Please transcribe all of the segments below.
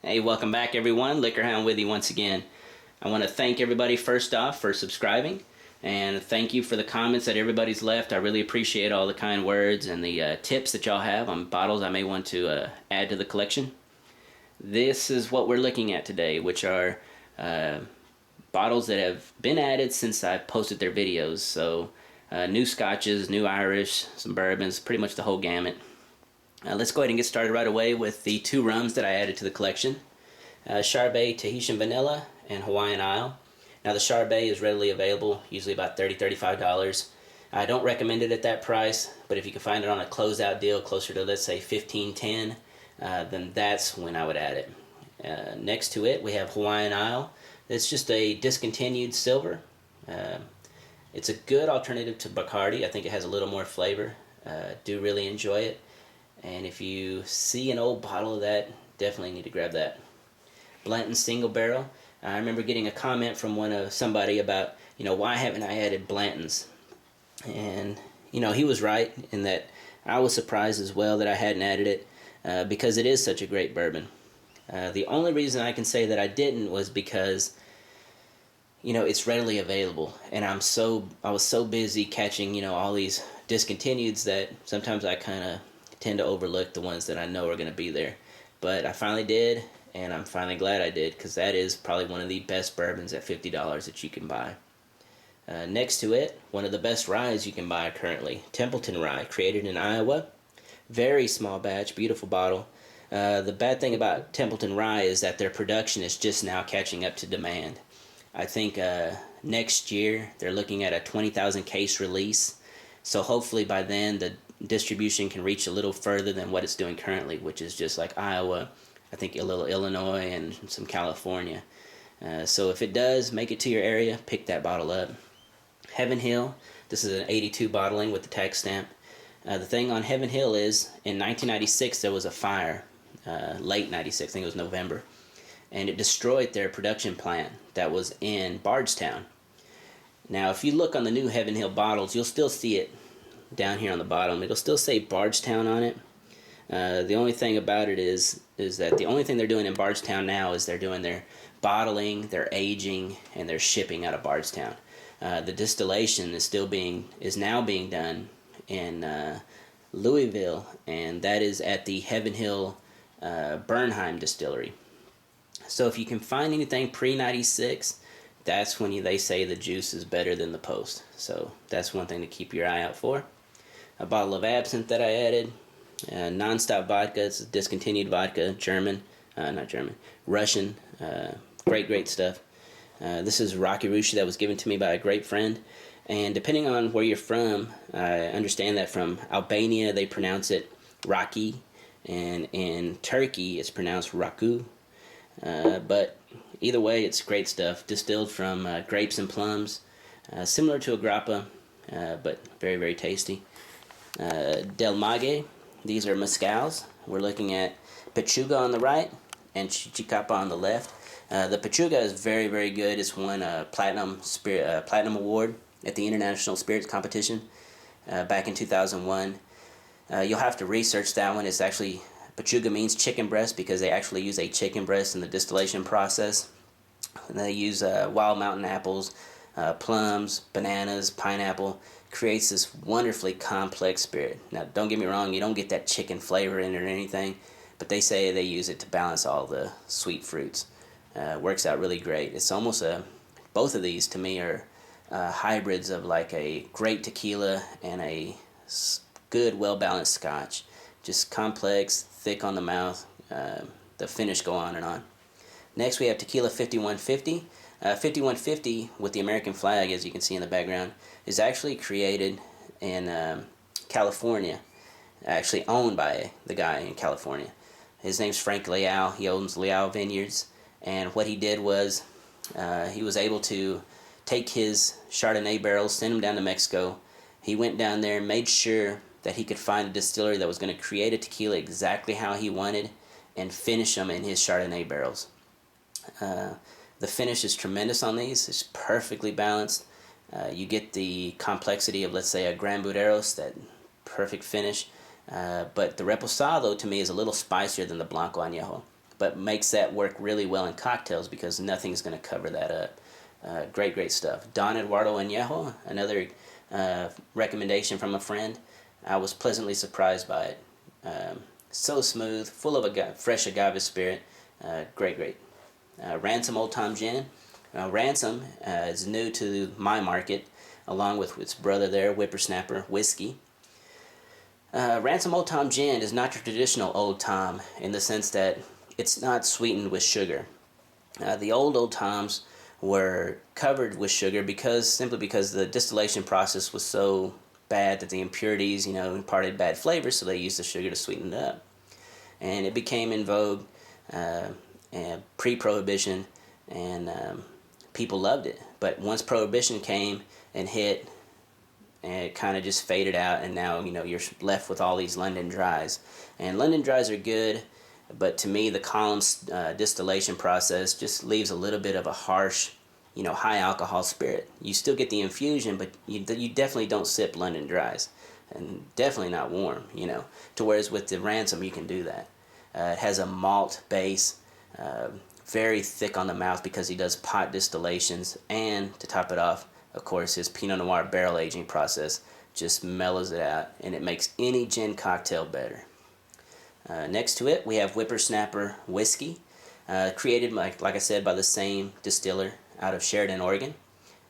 Hey, welcome back everyone. Liquor Hound with you once again. I want to thank everybody first off for subscribing, and thank you for the comments that everybody's left. I really appreciate all the kind words and the tips that y'all have on bottles I may want to add to the collection. This is what we're looking at today, which are bottles that have been added since I posted their videos. So new scotches, new Irish, some bourbons, pretty much the whole gamut. Let's go ahead and get started right away with the two rums that I added to the collection. Chardonnay Tahitian Vanilla and Hawaiian Isle. Now the Chardonnay is readily available, usually about $30–$35. I don't recommend it at that price, but if you can find it on a closeout deal closer to, let's say, $15–$10, then that's when I would add it. Next to it we have Hawaiian Isle. It's just a discontinued silver. It's a good alternative to Bacardi. I think it has a little more flavor. Do really enjoy it. And if you see an old bottle of that, definitely need to grab that. Blanton single barrel. I remember getting a comment from somebody about, why haven't I added Blantons? And, he was right in that I was surprised as well that I hadn't added it because it is such a great bourbon. The only reason I can say that I didn't was because, it's readily available. And I was so busy catching, all these discontinueds that sometimes I kind of tend to overlook the ones that I know are going to be there. But I finally did, and I'm finally glad I did, because that is probably one of the best bourbons at $50 that you can buy. Next to it, one of the best ryes you can buy currently, Templeton Rye, created in Iowa. Very small batch, beautiful bottle. The bad thing about Templeton Rye is that their production is just now catching up to demand. I think next year they're looking at a 20,000 case release, so hopefully by then the distribution can reach a little further than what it's doing currently, which is just like Iowa, I think a little Illinois, and some California. So if it does make it to your area, pick that bottle up. Heaven Hill, this is an 82 bottling with the tax stamp. The thing on Heaven Hill is, in 1996 there was a fire, late 96, I think it was November, and it destroyed their production plant that was in Bardstown. Now if you look on the new Heaven Hill bottles, you'll still see it down here on the bottom. It'll still say Bardstown on it. The only thing about it is that the only thing they're doing in Bardstown now is they're doing their bottling, their aging, and their shipping out of Bardstown. The distillation is now being done in Louisville, and that is at the Heaven Hill Bernheim distillery. So if you can find anything pre-96, that's when they say the juice is better than the post. So that's one thing to keep your eye out for. A bottle of absinthe that I added. Non-stop vodka. It's a discontinued vodka. Russian. Great stuff. This is Rocky Rushi that was given to me by a great friend. And depending on where you're from, I understand that from Albania they pronounce it Rocky. And in Turkey it's pronounced Raku. But either way, it's great stuff. Distilled from grapes and plums. Similar to a grappa, but very, very tasty. Del Mage, these are mescals. We're looking at Pechuga on the right and Chichicapa on the left. The Pechuga is very, very good. It's won a platinum award at the International Spirits Competition back in 2001. You'll have to research that one. It's actually, Pechuga means chicken breast because they actually use a chicken breast in the distillation process. And they use wild mountain apples, plums, bananas, pineapple. Creates this wonderfully complex spirit. Now, don't get me wrong, you don't get that chicken flavor in it or anything, but they say they use it to balance all the sweet fruits. Works out really great. It's almost both of these to me are hybrids of like a great tequila and a good, well-balanced scotch. Just complex, thick on the mouth. The finish go on and on. Next we have Tequila 5150. 5150 with the American flag, as you can see in the background, is actually created in California, actually owned by the guy in California. His name's Frank Leal. He owns Leal Vineyards, and what he did was he was able to take his Chardonnay barrels, send them down to Mexico. He went down there and made sure that he could find a distillery that was going to create a tequila exactly how he wanted and finish them in his Chardonnay barrels. The finish is tremendous on these. It's perfectly balanced. You get the complexity of, let's say, a Gran Buderos, that perfect finish. But the Reposado, to me, is a little spicier than the Blanco Añejo. but makes that work really well in cocktails because nothing's going to cover that up. Great stuff. Don Eduardo Añejo, another recommendation from a friend. I was pleasantly surprised by it. So smooth, full of fresh agave spirit. Great. Ransom Old Tom Gin. Ransom is new to my market, along with its brother there, Whippersnapper Whiskey. Ransom Old Tom Gin is not your traditional Old Tom in the sense that it's not sweetened with sugar. The Old Toms were covered with sugar simply because the distillation process was so bad that the impurities, imparted bad flavor, so they used the sugar to sweeten it up. And it became in vogue pre-Prohibition, and people loved it. But once Prohibition came and hit, and it kind of just faded out, and now you're left with all these London Dries. And London Dries are good, but to me the column distillation process just leaves a little bit of a harsh, high alcohol spirit. You still get the infusion, but you definitely don't sip London Dries, and definitely not warm, to whereas with the Ransom you can do that. It has a malt base, very thick on the mouth because he does pot distillations, and to top it off, of course, his Pinot Noir barrel aging process just mellows it out, and it makes any gin cocktail better. Next to it, we have Whippersnapper Whiskey, created, like I said, by the same distiller out of Sheridan, Oregon.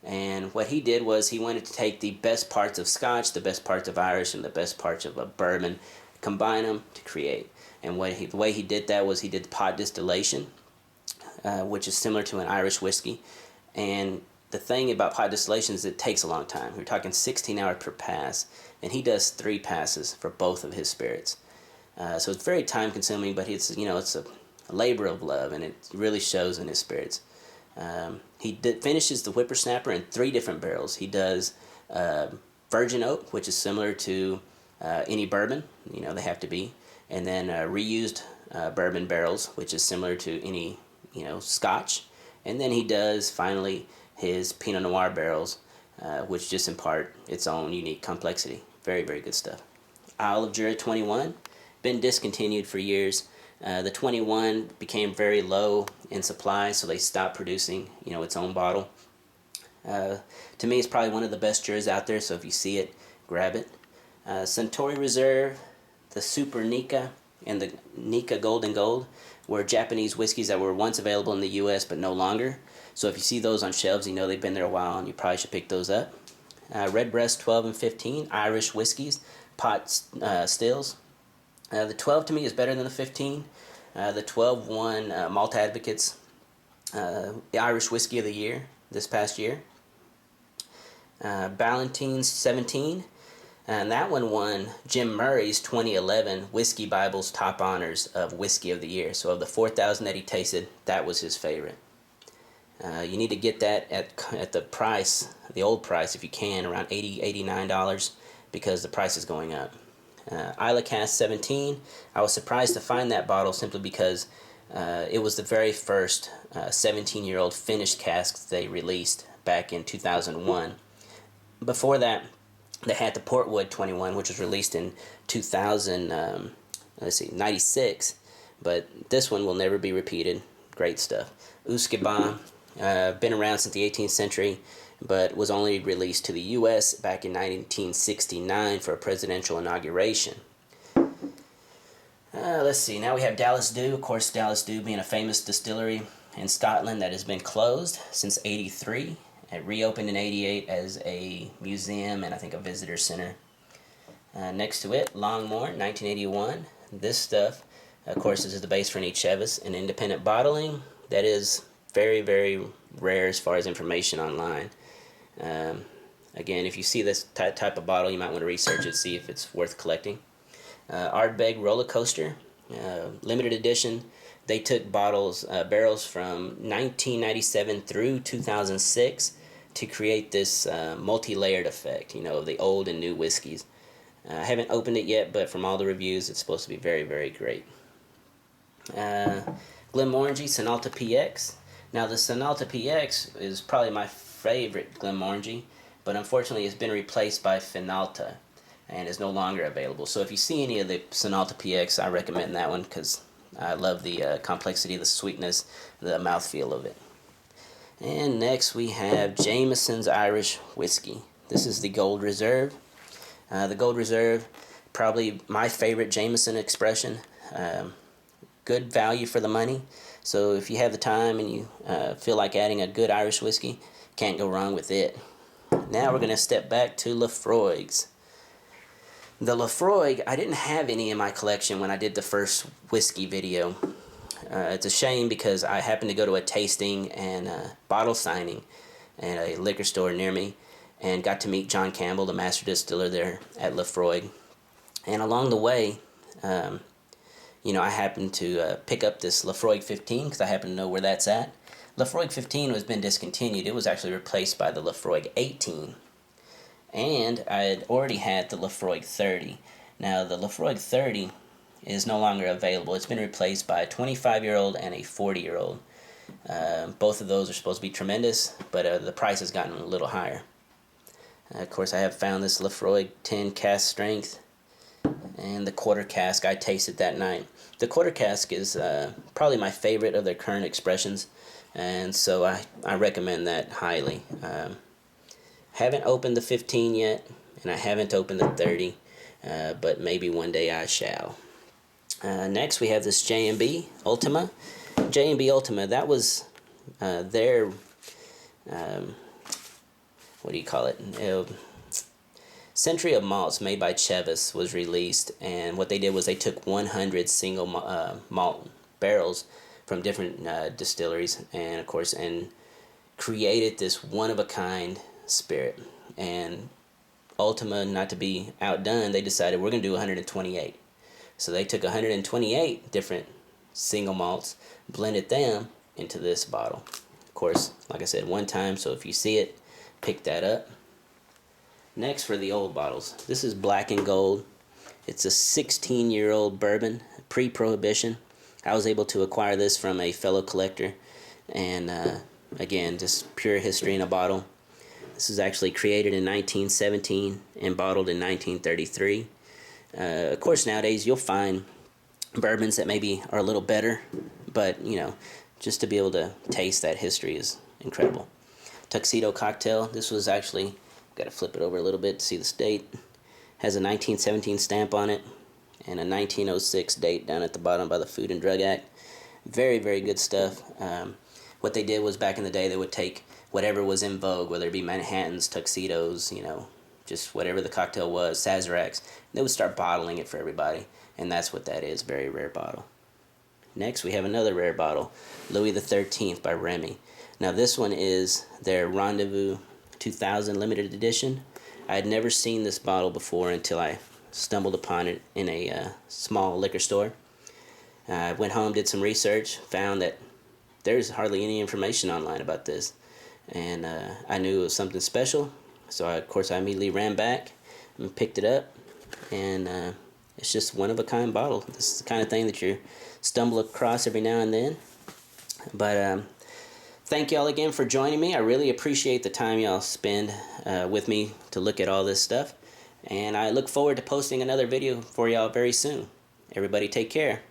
And what he did was he wanted to take the best parts of Scotch, the best parts of Irish, and the best parts of a bourbon, combine them to create. And the way he did that was he did pot distillation, which is similar to an Irish whiskey. And the thing about pot distillation is it takes a long time. We're talking 16 hours per pass, and he does 3 passes for both of his spirits. So it's very time consuming, but it's a labor of love, and it really shows in his spirits. He finishes the Whippersnapper in 3 different barrels. He does virgin oak, which is similar to any bourbon, they have to be, and then reused bourbon barrels, which is similar to any Scotch, and then he does finally his Pinot Noir barrels, which just impart its own unique complexity. Very good stuff. Isle of Jura 21, been discontinued for years. The 21 became very low in supply, so they stopped producing, its own bottle. To me, it's probably one of the best Juras out there, so if you see it, grab it. Centauri Reserve, the Super Nika, and the Nika Golden Gold were Japanese whiskeys that were once available in the U.S. but no longer. So if you see those on shelves, they've been there a while, and you probably should pick those up. Redbreast 12 and 15, Irish whiskeys, pot stills. The 12 to me is better than the 15. The 12 won Malt Advocates, the Irish Whiskey of the Year this past year. Blanton's 17, and that one won Jim Murray's 2011 Whiskey Bible's top honors of Whiskey of the Year. So of the 4,000 that he tasted, that was his favorite. You need to get that at the price, the old price if you can, around $80, $89, because the price is going up. Isla Cask 17, I was surprised to find that bottle simply because it was the very first 17-year-old finished cask they released back in 2001. Before that, they had the Portwood 21, which was released in 96, but this one will never be repeated. Great stuff. Uskeba, been around since the 18th century, but was only released to the U.S. back in 1969 for a presidential inauguration. Let's see, now we have Dallas Dew. Of course, Dallas Dew being a famous distillery in Scotland that has been closed since '83. It reopened in '88 as a museum and I think a visitor center. Next to it, Longmore, 1981. This stuff, of course, is the base for Nietzsche's, an independent bottling that is very rare as far as information online. Again, if you see this type of bottle, you might want to research it, see if it's worth collecting. Ardbeg Rollercoaster, limited edition. They took barrels from 1997 through 2006 to create this multi-layered effect, of the old and new whiskeys. I haven't opened it yet, but from all the reviews, it's supposed to be very great. Glenmorangie Sonalta PX. Now, the Sonalta PX is probably my favorite Glenmorangie, but unfortunately it's been replaced by Finalta and is no longer available. So if you see any of the Sonalta PX, I recommend that one because I love the complexity, the sweetness, the mouthfeel of it. And next we have Jameson's Irish Whiskey. This is the Gold Reserve. The Gold Reserve, probably my favorite Jameson expression. Good value for the money. So if you have the time and you feel like adding a good Irish whiskey, can't go wrong with it. Now we're going to step back to Laphroaig's. The Laphroaig, I didn't have any in my collection when I did the first whiskey video. It's a shame because I happened to go to a tasting and bottle signing at a liquor store near me and got to meet John Campbell, the master distiller there at Laphroaig. And along the way, I happened to pick up this Laphroaig 15 because I happen to know where that's at. Laphroaig 15 has been discontinued. It was actually replaced by the Laphroaig 18. And I had already had the Laphroaig 30. Now, the Laphroaig 30 is no longer available. It's been replaced by a 25-year-old and a 40-year-old. Both of those are supposed to be tremendous, but the price has gotten a little higher. Of course, I have found this Laphroaig 10 cask strength and the quarter cask I tasted that night. The quarter cask is probably my favorite of their current expressions, and so I recommend that highly. Haven't opened the 15 yet, and I haven't opened the 30, but maybe one day I shall. Next we have this J&B Ultima. J&B Ultima, that was their, Century of Malts made by Chevis was released, and what they did was they took 100 single malt barrels from different distilleries, and of course, and created this one-of-a-kind spirit. And Ultima, not to be outdone, they decided we're going to do 128. So they took 128 different single malts, blended them into this bottle. Of course, like I said, one time, so if you see it, pick that up. Next, for the old bottles, this is Black and Gold. It's a 16-year-old bourbon, pre-prohibition. I was able to acquire this from a fellow collector, and again, just pure history in a bottle. This is actually created in 1917 and bottled in 1933. Of course, nowadays you'll find bourbons that maybe are a little better, but just to be able to taste that history is incredible. Tuxedo Cocktail. This was actually, got to flip it over a little bit to see the date. Has a 1917 stamp on it and a 1906 date down at the bottom by the Food and Drug Act. Very, very good stuff. What they did was back in the day they would take whatever was in vogue, whether it be Manhattans, Tuxedos, just whatever the cocktail was, Sazeracs, they would start bottling it for everybody, and that's what that is, very rare bottle. Next, we have another rare bottle, Louis XIII by Remy. Now, this one is their Rendezvous 2000 limited edition. I had never seen this bottle before until I stumbled upon it in a small liquor store. I went home, did some research, found that there's hardly any information online about this. And I knew it was something special, so of course I immediately ran back and picked it up, and it's just one-of-a-kind bottle. This is the kind of thing that you stumble across every now and then. But thank y'all again for joining me. I really appreciate the time y'all spend with me to look at all this stuff, and I look forward to posting another video for y'all very soon. Everybody take care.